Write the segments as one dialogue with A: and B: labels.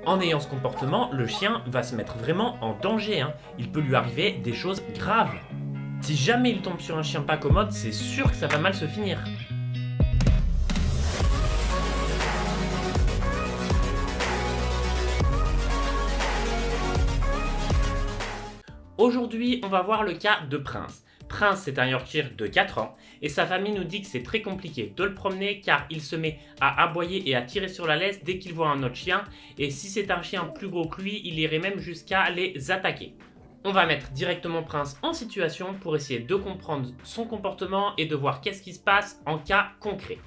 A: En ayant ce comportement, le chien va se mettre vraiment en danger, hein. Il peut lui arriver des choses graves. Si jamais il tombe sur un chien pas commode, c'est sûr que ça va mal se finir. Aujourd'hui, on va voir le cas de Prince. Prince, c'est un Yorkshire de 4 ans et sa famille nous dit que c'est très compliqué de le promener car il se met à aboyer et à tirer sur la laisse dès qu'il voit un autre chien, et si c'est un chien plus gros que lui, il irait même jusqu'à les attaquer. On va mettre directement Prince en situation pour essayer de comprendre son comportement et de voir qu'est-ce qui se passe en cas concret.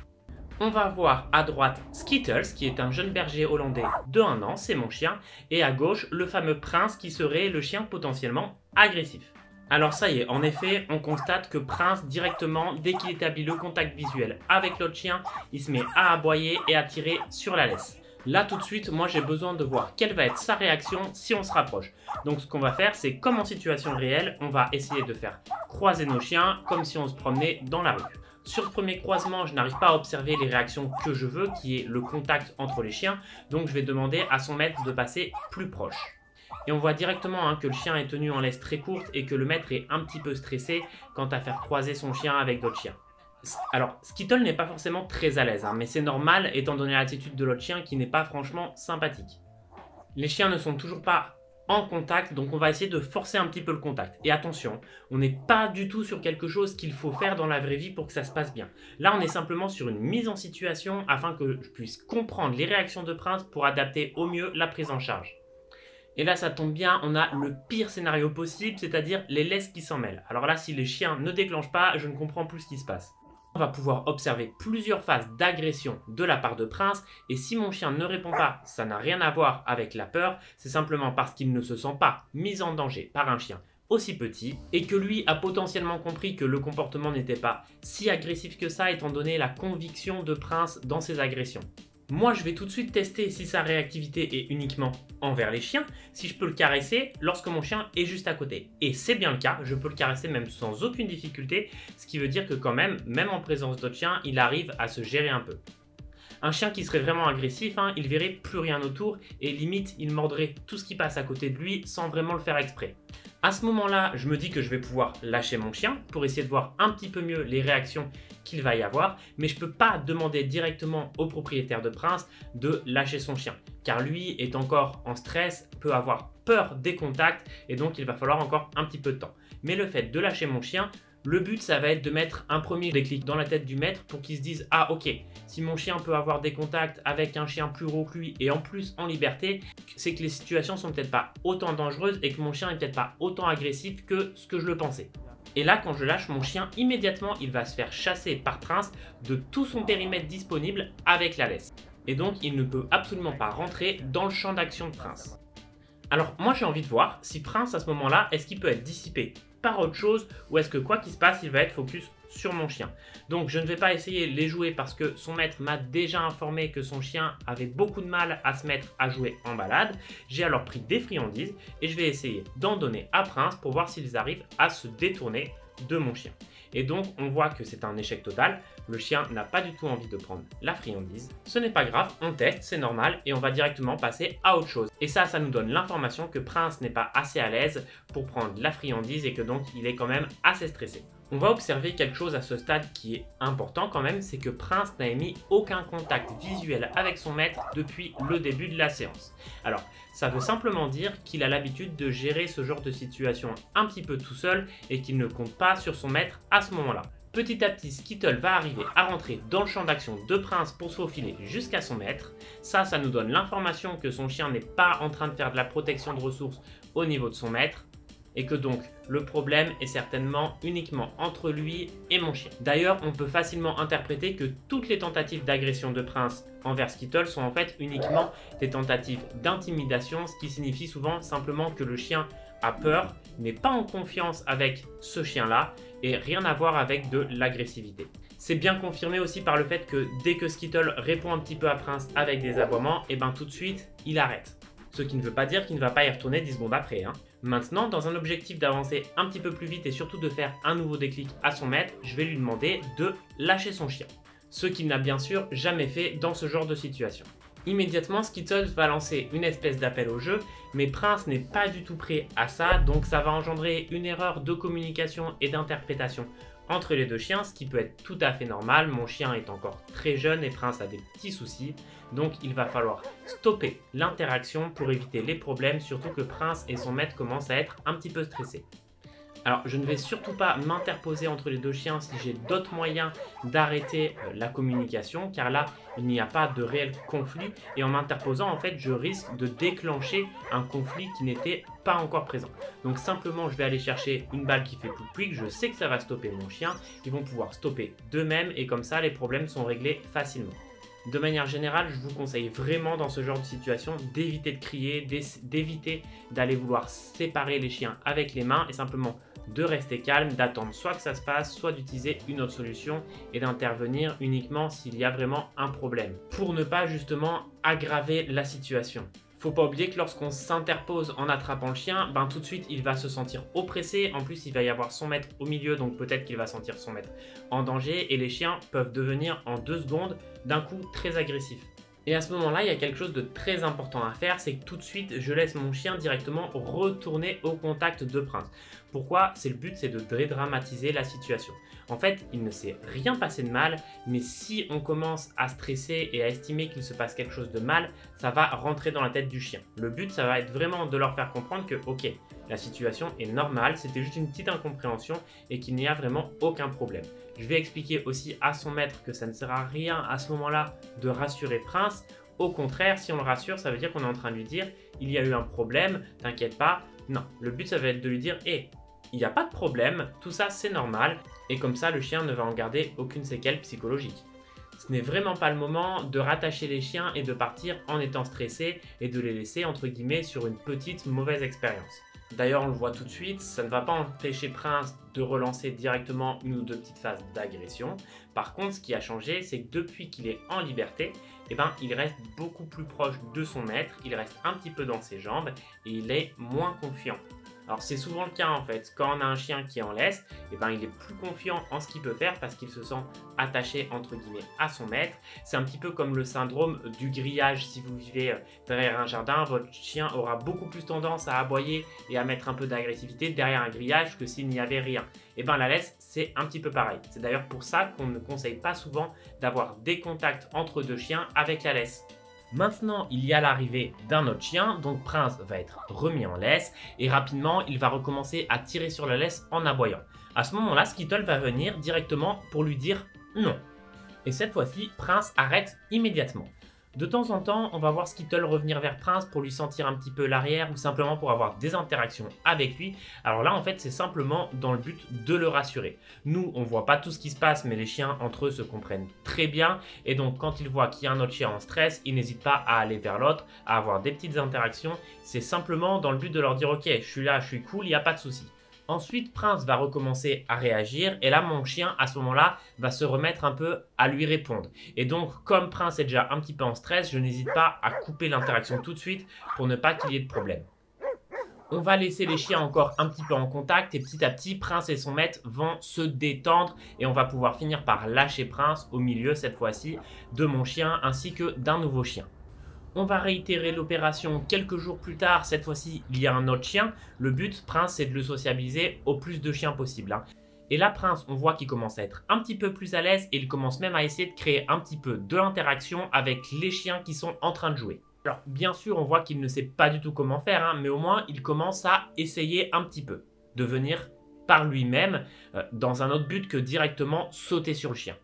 A: On va voir à droite Skittles, qui est un jeune berger hollandais de 1 an, c'est mon chien, et à gauche le fameux Prince qui serait le chien potentiellement agressif. Alors ça y est, en effet, on constate que Prince, directement, dès qu'il établit le contact visuel avec l'autre chien, il se met à aboyer et à tirer sur la laisse. Là tout de suite, moi j'ai besoin de voir quelle va être sa réaction si on se rapproche. Donc ce qu'on va faire, c'est comme en situation réelle, on va essayer de faire croiser nos chiens comme si on se promenait dans la rue. Sur ce premier croisement, je n'arrive pas à observer les réactions que je veux, qui est le contact entre les chiens, donc je vais demander à son maître de passer plus proche. Et on voit directement que le chien est tenu en laisse très courte et que le maître est un petit peu stressé quant à faire croiser son chien avec d'autres chiens. Alors, Skittle n'est pas forcément très à l'aise, mais c'est normal étant donné l'attitude de l'autre chien qui n'est pas franchement sympathique. Les chiens ne sont toujours pas en contact, donc on va essayer de forcer un petit peu le contact. Et attention, on n'est pas du tout sur quelque chose qu'il faut faire dans la vraie vie pour que ça se passe bien. Là, on est simplement sur une mise en situation afin que je puisse comprendre les réactions de Prince pour adapter au mieux la prise en charge. Et là, ça tombe bien, on a le pire scénario possible, c'est-à-dire les laisses qui s'en mêlent. Alors là, si les chiens ne déclenchent pas, je ne comprends plus ce qui se passe. On va pouvoir observer plusieurs phases d'agression de la part de Prince, et si mon chien ne répond pas, ça n'a rien à voir avec la peur, c'est simplement parce qu'il ne se sent pas mis en danger par un chien aussi petit, et que lui a potentiellement compris que le comportement n'était pas si agressif que ça, étant donné la conviction de Prince dans ses agressions. Moi, je vais tout de suite tester si sa réactivité est uniquement envers les chiens, si je peux le caresser lorsque mon chien est juste à côté. Et c'est bien le cas, je peux le caresser même sans aucune difficulté, ce qui veut dire que quand même en présence d'autres chiens, il arrive à se gérer un peu. Un chien qui serait vraiment agressif, il verrait plus rien autour et limite, il mordrait tout ce qui passe à côté de lui sans vraiment le faire exprès. À ce moment-là, je me dis que je vais pouvoir lâcher mon chien pour essayer de voir un petit peu mieux les réactions qu'il va y avoir, mais je ne peux pas demander directement au propriétaire de Prince de lâcher son chien, car lui est encore en stress, peut avoir peur des contacts et donc il va falloir encore un petit peu de temps. Mais le fait de lâcher mon chien, le but, ça va être de mettre un premier déclic dans la tête du maître pour qu'il se dise « Ah ok, si mon chien peut avoir des contacts avec un chien plus gros que lui et en plus en liberté, c'est que les situations sont peut-être pas autant dangereuses et que mon chien est peut-être pas autant agressif que ce que je le pensais. » Et là, quand je lâche mon chien, immédiatement, il va se faire chasser par Prince de tout son périmètre disponible avec la laisse. Et donc, il ne peut absolument pas rentrer dans le champ d'action de Prince. Alors, moi, j'ai envie de voir si Prince, à ce moment-là, est-ce qu'il peut être dissipé par autre chose ou est-ce que quoi qu'il se passe, il va être focus sur mon chien. Donc je ne vais pas essayer de les jouer parce que son maître m'a déjà informé que son chien avait beaucoup de mal à se mettre à jouer en balade. J'ai alors pris des friandises et je vais essayer d'en donner à Prince pour voir s'ils arrivent à se détourner de mon chien. Et donc on voit que c'est un échec total, le chien n'a pas du tout envie de prendre la friandise. Ce n'est pas grave, on teste, c'est normal et on va directement passer à autre chose. Et ça nous donne l'information que Prince n'est pas assez à l'aise pour prendre la friandise et que donc il est quand même assez stressé. On va observer quelque chose à ce stade qui est important quand même, c'est que Prince n'a émis aucun contact visuel avec son maître depuis le début de la séance. Alors, ça veut simplement dire qu'il a l'habitude de gérer ce genre de situation un petit peu tout seul et qu'il ne compte pas sur son maître à ce moment-là. Petit à petit, Skittle va arriver à rentrer dans le champ d'action de Prince pour se faufiler jusqu'à son maître. Ça nous donne l'information que son chien n'est pas en train de faire de la protection de ressources au niveau de son maître, et que donc le problème est certainement uniquement entre lui et mon chien. D'ailleurs, on peut facilement interpréter que toutes les tentatives d'agression de Prince envers Skittle sont en fait uniquement des tentatives d'intimidation, ce qui signifie souvent simplement que le chien a peur, n'est pas en confiance avec ce chien-là et rien à voir avec de l'agressivité. C'est bien confirmé aussi par le fait que dès que Skittle répond un petit peu à Prince avec des aboiements, et tout de suite, il arrête. Ce qui ne veut pas dire qu'il ne va pas y retourner 10 secondes après. Maintenant, dans un objectif d'avancer un petit peu plus vite et surtout de faire un nouveau déclic à son maître, je vais lui demander de lâcher son chien. Ce qu'il n'a bien sûr jamais fait dans ce genre de situation. Immédiatement, Skittles va lancer une espèce d'appel au jeu, mais Prince n'est pas du tout prêt à ça, donc ça va engendrer une erreur de communication et d'interprétation entre les deux chiens, ce qui peut être tout à fait normal. Mon chien est encore très jeune et Prince a des petits soucis, donc il va falloir stopper l'interaction pour éviter les problèmes, surtout que Prince et son maître commencent à être un petit peu stressés. Alors, je ne vais surtout pas m'interposer entre les deux chiens si j'ai d'autres moyens d'arrêter la communication, car là, il n'y a pas de réel conflit. Et en m'interposant, en fait, je risque de déclencher un conflit qui n'était pas encore présent. Donc, simplement, je vais aller chercher une balle qui fait pouic-pouic. Je sais que ça va stopper mon chien. Ils vont pouvoir stopper d'eux-mêmes et comme ça, les problèmes sont réglés facilement. De manière générale, je vous conseille vraiment dans ce genre de situation d'éviter de crier, d'éviter d'aller vouloir séparer les chiens avec les mains et simplement de rester calme, d'attendre soit que ça se passe, soit d'utiliser une autre solution et d'intervenir uniquement s'il y a vraiment un problème pour ne pas justement aggraver la situation. Faut pas oublier que lorsqu'on s'interpose en attrapant le chien, tout de suite il va se sentir oppressé. En plus, il va y avoir son maître au milieu, donc peut-être qu'il va sentir son maître en danger et les chiens peuvent devenir en 2 secondes d'un coup très agressifs. Et à ce moment-là, il y a quelque chose de très important à faire, c'est que tout de suite, je laisse mon chien directement retourner au contact de Prince. Pourquoi? Le but, c'est de dédramatiser la situation. En fait, il ne s'est rien passé de mal, mais si on commence à stresser et à estimer qu'il se passe quelque chose de mal, ça va rentrer dans la tête du chien. Le but, ça va être vraiment de leur faire comprendre que, ok, la situation est normale, c'était juste une petite incompréhension et qu'il n'y a vraiment aucun problème. Je vais expliquer aussi à son maître que ça ne sert à rien à ce moment-là de rassurer Prince. Au contraire, si on le rassure, ça veut dire qu'on est en train de lui dire « il y a eu un problème, t'inquiète pas ». Non, le but ça va être de lui dire « hé, il n'y a pas de problème, tout ça c'est normal ». Et comme ça, le chien ne va en garder aucune séquelle psychologique. Ce n'est vraiment pas le moment de rattacher les chiens et de partir en étant stressé et de les laisser entre guillemets sur une petite mauvaise expérience. D'ailleurs, on le voit tout de suite, ça ne va pas empêcher Prince de relancer directement une ou 2 petites phases d'agression. Par contre, ce qui a changé, c'est que depuis qu'il est en liberté, il reste beaucoup plus proche de son maître, il reste un petit peu dans ses jambes et il est moins confiant. Alors c'est souvent le cas en fait, quand on a un chien qui est en laisse, il est plus confiant en ce qu'il peut faire parce qu'il se sent attaché entre guillemets à son maître. C'est un petit peu comme le syndrome du grillage. Si vous vivez derrière un jardin, votre chien aura beaucoup plus tendance à aboyer et à mettre un peu d'agressivité derrière un grillage que s'il n'y avait rien. La laisse, c'est un petit peu pareil. C'est d'ailleurs pour ça qu'on ne conseille pas souvent d'avoir des contacts entre 2 chiens avec la laisse. Maintenant, il y a l'arrivée d'un autre chien, donc Prince va être remis en laisse et rapidement, il va recommencer à tirer sur la laisse en aboyant. À ce moment-là, Skittle va venir directement pour lui dire non. Et cette fois-ci, Prince arrête immédiatement. De temps en temps, on va voir Skittle revenir vers Prince pour lui sentir un petit peu l'arrière ou simplement pour avoir des interactions avec lui. Alors là, en fait, c'est simplement dans le but de le rassurer. Nous, on voit pas tout ce qui se passe, mais les chiens entre eux se comprennent très bien. Et donc, quand ils voient qu'il y a un autre chien en stress, ils n'hésitent pas à aller vers l'autre, à avoir des petites interactions. C'est simplement dans le but de leur dire « Ok, je suis là, je suis cool, il n'y a pas de souci ». Ensuite, Prince va recommencer à réagir et là, mon chien, à ce moment-là, va se remettre un peu à lui répondre. Et donc, comme Prince est déjà un petit peu en stress, je n'hésite pas à couper l'interaction tout de suite pour ne pas qu'il y ait de problème. On va laisser les chiens encore un petit peu en contact et petit à petit, Prince et son maître vont se détendre et on va pouvoir finir par lâcher Prince au milieu, cette fois-ci, de mon chien ainsi que d'un nouveau chien. On va réitérer l'opération quelques jours plus tard. Cette fois-ci, il y a un autre chien. Le but, Prince, c'est de le sociabiliser au plus de chiens possible. Et là, Prince, on voit qu'il commence à être un petit peu plus à l'aise et il commence même à essayer de créer un petit peu de l'interaction avec les chiens qui sont en train de jouer. Alors, bien sûr, on voit qu'il ne sait pas du tout comment faire, mais au moins, il commence à essayer un petit peu de venir par lui-même dans un autre but que directement sauter sur le chien.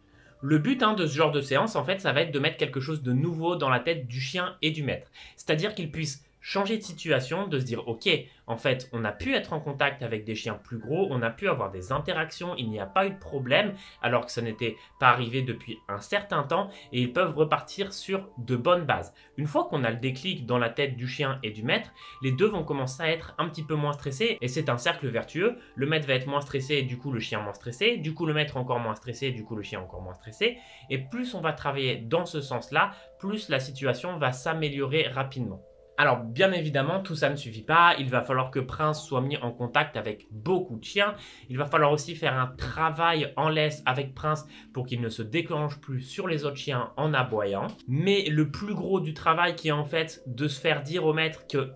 A: Le but de ce genre de séance, en fait, ça va être de mettre quelque chose de nouveau dans la tête du chien et du maître. C'est-à-dire qu'il puisse changer de situation, de se dire « Ok, en fait, on a pu être en contact avec des chiens plus gros, on a pu avoir des interactions, il n'y a pas eu de problème, alors que ça n'était pas arrivé depuis un certain temps et ils peuvent repartir sur de bonnes bases. » Une fois qu'on a le déclic dans la tête du chien et du maître, les deux vont commencer à être un petit peu moins stressés et c'est un cercle vertueux. Le maître va être moins stressé et du coup le chien moins stressé, du coup le maître encore moins stressé et du coup le chien encore moins stressé. Et plus on va travailler dans ce sens-là, plus la situation va s'améliorer rapidement. Alors bien évidemment, tout ça ne suffit pas. Il va falloir que Prince soit mis en contact avec beaucoup de chiens. Il va falloir aussi faire un travail en laisse avec Prince pour qu'il ne se déclenche plus sur les autres chiens en aboyant. Mais le plus gros du travail qui est en fait de se faire dire au maître que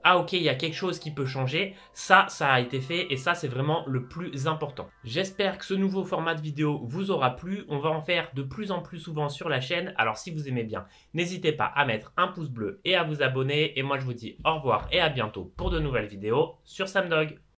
A: ah ok, il y a quelque chose qui peut changer, ça a été fait et ça c'est vraiment le plus important. J'espère que ce nouveau format de vidéo vous aura plu, on va en faire de plus en plus souvent sur la chaîne, alors si vous aimez bien, n'hésitez pas à mettre un pouce bleu et à vous abonner, et moi je vous dis au revoir et à bientôt pour de nouvelles vidéos sur Samdog.